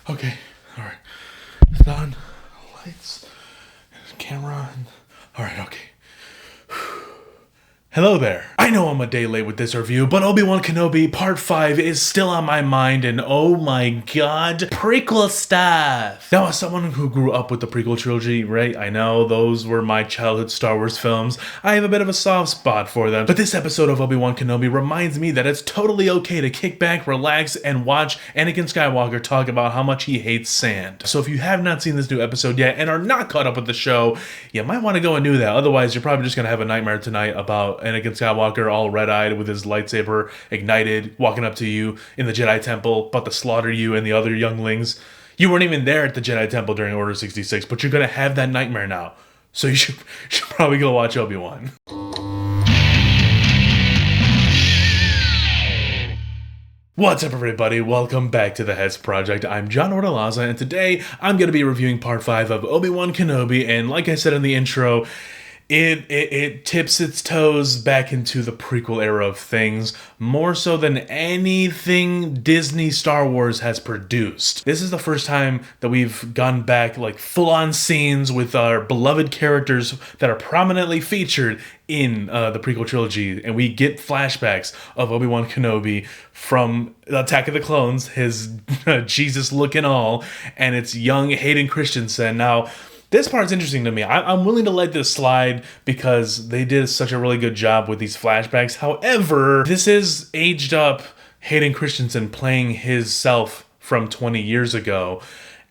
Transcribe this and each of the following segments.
Okay, alright. It's on. Lights. Camera. Alright, okay. Hello there. I know I'm a day late with this review, but Obi-Wan Kenobi Part V is still on my mind, and oh my god, prequel stuff! Now, as someone who grew up with the prequel trilogy, right, I know those were my childhood Star Wars films, I have a bit of a soft spot for them, but this episode of Obi-Wan Kenobi reminds me that it's totally okay to kick back, relax, and watch Anakin Skywalker talk about how much he hates sand. So if you have not seen this new episode yet and are not caught up with the show, you might want to go and do that, otherwise you're probably just going to have a nightmare tonight about Anakin Skywalker all red-eyed with his lightsaber ignited, walking up to you in the Jedi Temple, about to slaughter you and the other younglings. You weren't even there at the Jedi Temple during Order 66, but you're going to have that nightmare now. So you should probably go watch Obi-Wan. What's up, everybody? Welcome back to the Heads Project. I'm John Ordalaza, and today I'm going to be reviewing Part 5 of Obi-Wan Kenobi, and like I said in the intro, It tips its toes back into the prequel era of things, more so than anything Disney Star Wars has produced. This is the first time that we've gone back like full-on scenes with our beloved characters that are prominently featured in the prequel trilogy, and we get flashbacks of Obi-Wan Kenobi from Attack of the Clones, his Jesus look and all, and it's young Hayden Christensen. Now, this part's interesting to me. I'm willing to let this slide because they did such a really good job with these flashbacks. However, this is aged up Hayden Christensen playing his self from 20 years ago.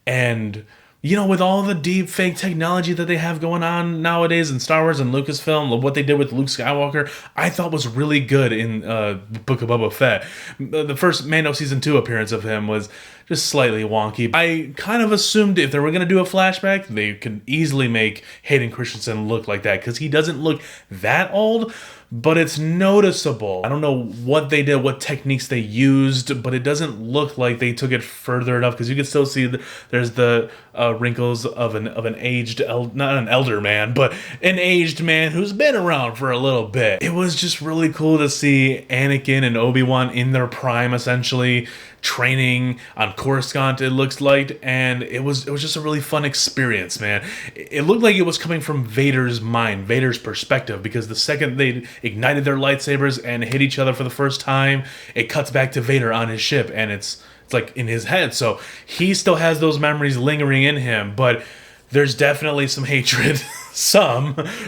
And, you know, with all the deep fake technology that they have going on nowadays in Star Wars and Lucasfilm, what they did with Luke Skywalker, I thought was really good in Book of Boba Fett. The first Mando Season 2 appearance of him was just slightly wonky. I kind of assumed if they were going to do a flashback, they could easily make Hayden Christensen look like that, because he doesn't look that old, but it's noticeable. I don't know what they did, what techniques they used, but it doesn't look like they took it further enough, because you can still see there's the wrinkles of an aged, not an elder man, but an aged man who's been around for a little bit. It was just really cool to see Anakin and Obi-Wan in their prime, essentially, training on Coruscant, it looks like, and it was just a really fun experience, man. It looked like it was coming from Vader's mind, Vader's perspective, because the second they ignited their lightsabers and hit each other for the first time, it cuts back to Vader on his ship, and it's like in his head, so he still has those memories lingering in him, but there's definitely some hatred.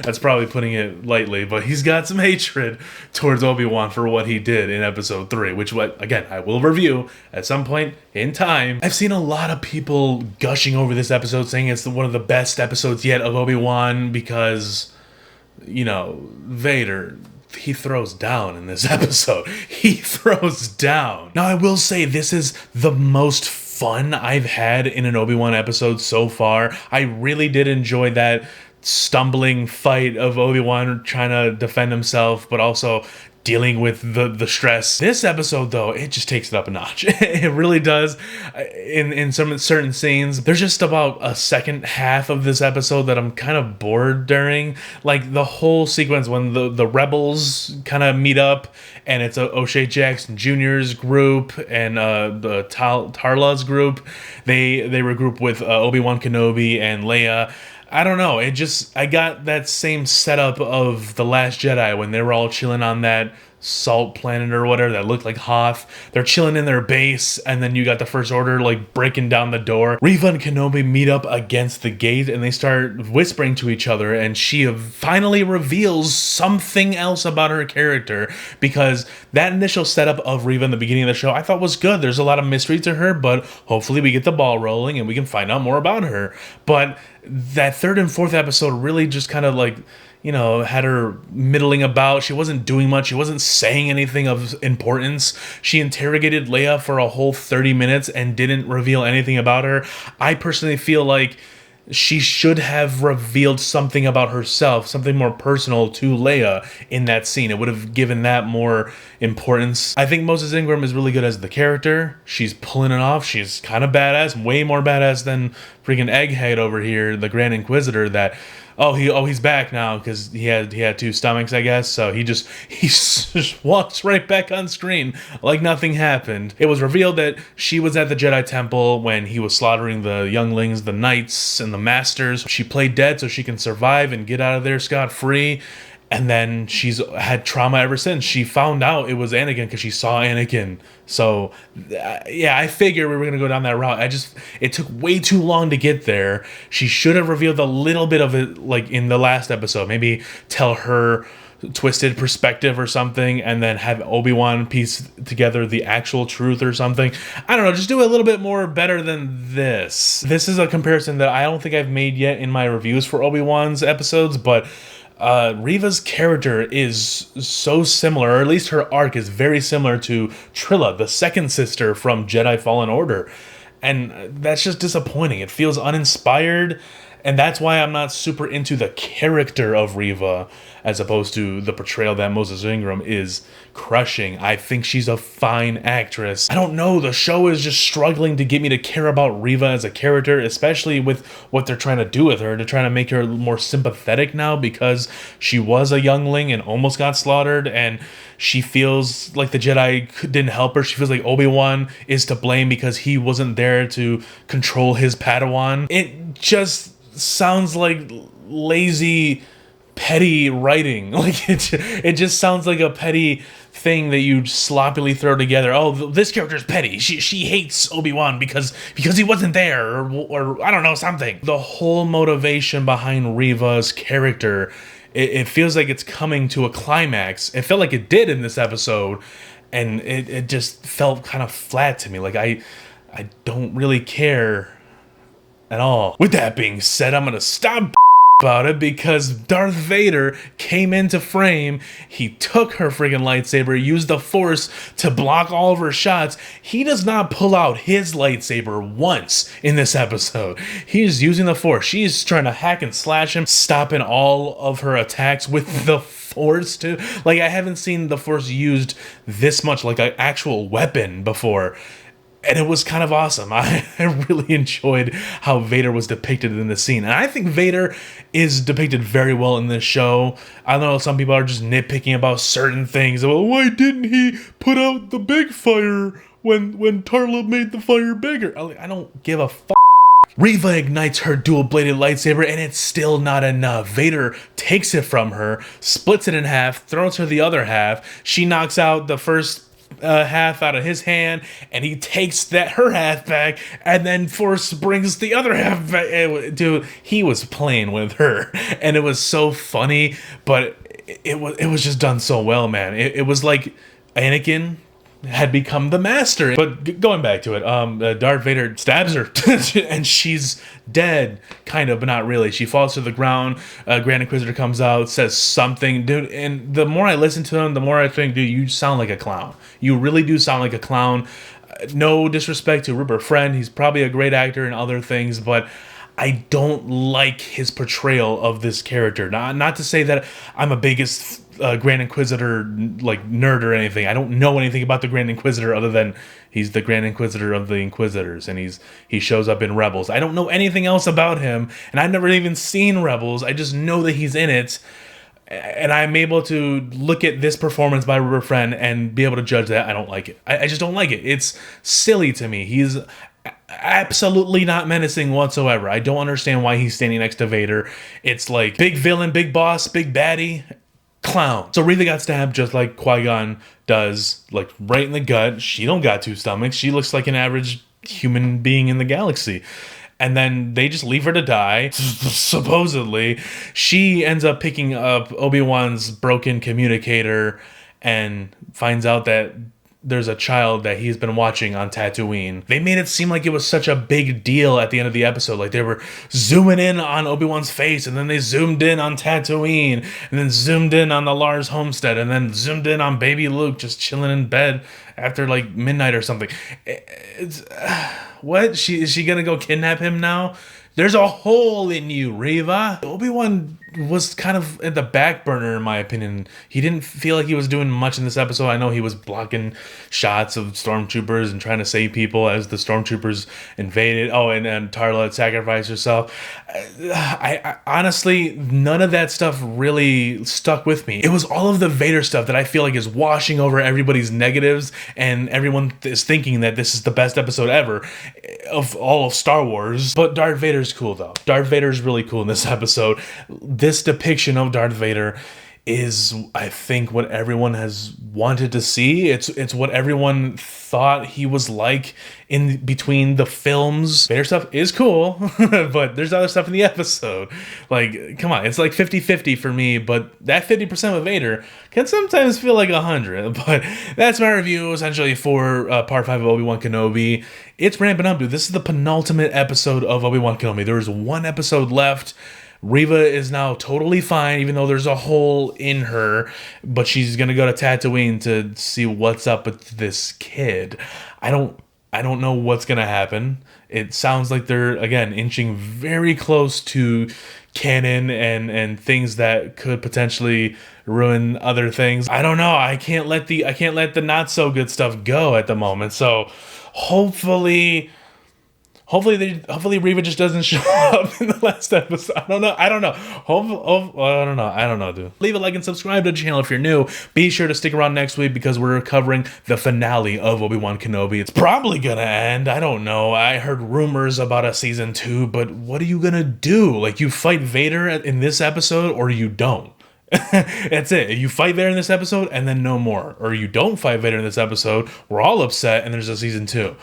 That's probably putting it lightly, but he's got some hatred towards Obi-Wan for what he did in Episode 3, which, again, I will review at some point in time. I've seen a lot of people gushing over this episode, saying it's one of the best episodes yet of Obi-Wan because, you know, Vader, he throws down in this episode. He throws down. Now, I will say this is the most fun I've had in an Obi-Wan episode so far. I really did enjoy that stumbling fight of Obi-Wan trying to defend himself, but also dealing with the stress. This episode, though, it just takes it up a notch. It really does. In some certain scenes, there's just about a second half of this episode that I'm kind of bored during. Like the whole sequence when the rebels kind of meet up, and it's O'Shea Jackson Jr.'s group and the Tarla's group. They regroup with Obi-Wan Kenobi and Leia. I don't know, I got that same setup of The Last Jedi when they were all chilling on that salt planet or whatever that looked like Hoth. They're chilling in their base, and then you got the First Order like breaking down the door. Reva and Kenobi meet up against the gate, and they start whispering to each other, and she finally reveals something else about her character, because that initial setup of Reva in the beginning of the show I thought was good. There's a lot of mystery to her, but hopefully we get the ball rolling and we can find out more about her. But that third and fourth episode really just kind of like, you know, had her middling about. She wasn't doing much. She wasn't saying anything of importance. She interrogated Leia for a whole 30 minutes and didn't reveal anything about her. I personally feel like she should have revealed something about herself, something more personal to Leia in that scene. It would have given that more importance. I think Moses Ingram is really good as the character. She's pulling it off. She's kind of badass, way more badass than freaking Egghead over here, the Grand Inquisitor that he's back now because he had two stomachs, I guess. So he just walks right back on screen like nothing happened. It was revealed that she was at the Jedi Temple when he was slaughtering the younglings, the knights, and the masters. She played dead so she can survive and get out of there scot-free. And then she's had trauma ever since. She found out it was Anakin because she saw Anakin. So, yeah, I figured we were going to go down that route. It took way too long to get there. She should have revealed a little bit of it, like, in the last episode. Maybe tell her twisted perspective or something, and then have Obi-Wan piece together the actual truth or something. I don't know, just do a little bit more better than this. This is a comparison that I don't think I've made yet in my reviews for Obi-Wan's episodes, but Reva's character is so similar, or at least her arc is very similar to Trilla, the second sister from Jedi Fallen Order. And that's just disappointing. It feels uninspired, and that's why I'm not super into the character of Reva as opposed to the portrayal that Moses Ingram is crushing. I think she's a fine actress. I don't know, the show is just struggling to get me to care about Reva as a character, especially with what they're trying to do with her. They're trying to make her more sympathetic now because she was a youngling and almost got slaughtered, and she feels like the Jedi didn't help her. She feels like Obi-Wan is to blame because he wasn't there to control his Padawan. It just sounds like lazy, petty writing. Like it just sounds like a petty thing that you sloppily throw together. Oh, this character's petty. She hates Obi-Wan because he wasn't there, or I don't know, something. The whole motivation behind Reva's character, it feels like it's coming to a climax. It felt like it did in this episode, and it just felt kind of flat to me. Like I don't really care at all. With that being said, I'm gonna stop about it because Darth Vader came into frame. He took her friggin' lightsaber, used the Force to block all of her shots. He does not pull out his lightsaber once in this episode. He's using the Force. She's trying to hack and slash him, stopping all of her attacks with the Force too. Like, I haven't seen the Force used this much like an actual weapon before. And it was kind of awesome. I really enjoyed how Vader was depicted in the scene. And I think Vader is depicted very well in this show. I know some people are just nitpicking about certain things. Well, why didn't he put out the big fire when Tarla made the fire bigger? I don't give a fuck. Reva ignites her dual-bladed lightsaber, and it's still not enough. Vader takes it from her, splits it in half, throws her the other half. She knocks out the first half out of his hand, and he takes her half back, and then Force brings the other half back. Dude, he was playing with her, and it was so funny, but it was just done so well, man. It was like Anakin had become the master. But going back to it, Darth Vader stabs her and she's dead, kind of, but not really. She falls to the ground. Grand Inquisitor comes out, says something, dude, and the more I listen to him, the more I think, dude, you sound like a clown. You really do sound like a clown. No disrespect to Rupert Friend, he's probably a great actor and other things, but I don't like his portrayal of this character. Not to say that I'm a biggest Grand Inquisitor like nerd or anything. I don't know anything about the Grand Inquisitor other than he's the Grand Inquisitor of the Inquisitors, and he shows up in Rebels. I don't know anything else about him, and I've never even seen Rebels. I just know that he's in it, and I'm able to look at this performance by Rupert Friend and be able to judge that. I don't like it. I just don't like it. It's silly to me. He's absolutely not menacing whatsoever. I don't understand why he's standing next to Vader. It's like big villain, big boss, big baddie, clown. So Reva got stabbed just like Qui-Gon does, like right in the gut. She don't got two stomachs. She looks like an average human being in the galaxy. And then they just leave her to die, supposedly. She ends up picking up Obi-Wan's broken communicator and finds out that there's a child that he's been watching on Tatooine. They made it seem like it was such a big deal at the end of the episode. Like they were zooming in on Obi-Wan's face, and then they zoomed in on Tatooine, and then zoomed in on the Lars homestead, and then zoomed in on baby Luke just chilling in bed after like midnight or something. What? Is she gonna go kidnap him now? There's a hole in you, Reva. Obi-Wan was kind of at the back burner in my opinion. He didn't feel like he was doing much in this episode. I know he was blocking shots of stormtroopers and trying to save people as the stormtroopers invaded. Oh, and Tarla had sacrificed herself. I honestly, none of that stuff really stuck with me. It was all of the Vader stuff that I feel like is washing over everybody's negatives, and everyone is thinking that this is the best episode ever of all of Star Wars. But Darth Vader's cool though. Darth Vader's really cool in this episode. This depiction of Darth Vader is, I think, what everyone has wanted to see. It's what everyone thought he was like in between the films. Vader stuff is cool, but there's other stuff in the episode. Like, come on, it's like 50-50 for me, but that 50% of Vader can sometimes feel like 100. But that's my review, essentially, for Part 5 of Obi-Wan Kenobi. It's ramping up, dude. This is the penultimate episode of Obi-Wan Kenobi. There is one episode left. Reva is now totally fine, even though there's a hole in her, but she's gonna go to Tatooine to see what's up with this kid. I don't know what's gonna happen. It sounds like they're, again, inching very close to canon and things that could potentially ruin other things. I don't know. I can't let the not so good stuff go at the moment. So hopefully Reva just doesn't show up in the last episode. I don't know. I don't know, dude. Leave a like and subscribe to the channel if you're new. Be sure to stick around next week because we're covering the finale of Obi-Wan Kenobi. It's probably gonna end. I don't know. I heard rumors about a season 2, but what are you gonna do? Like, you fight Vader in this episode or you don't? That's it. You fight Vader in this episode and then no more. Or you don't fight Vader in this episode, we're all upset, and there's a season 2.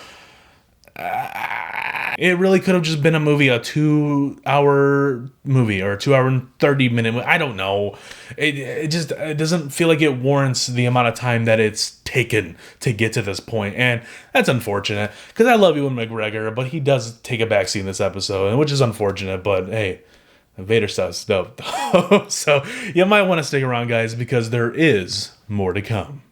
It really could have just been a movie, a 2-hour movie or a 2-hour and 30-minute movie. I don't know. It doesn't feel like it warrants the amount of time that it's taken to get to this point. And that's unfortunate because I love Ewan McGregor, but he does take a backseat in this episode, which is unfortunate. But hey, Vader stuff's dope. So you might want to stick around, guys, because there is more to come.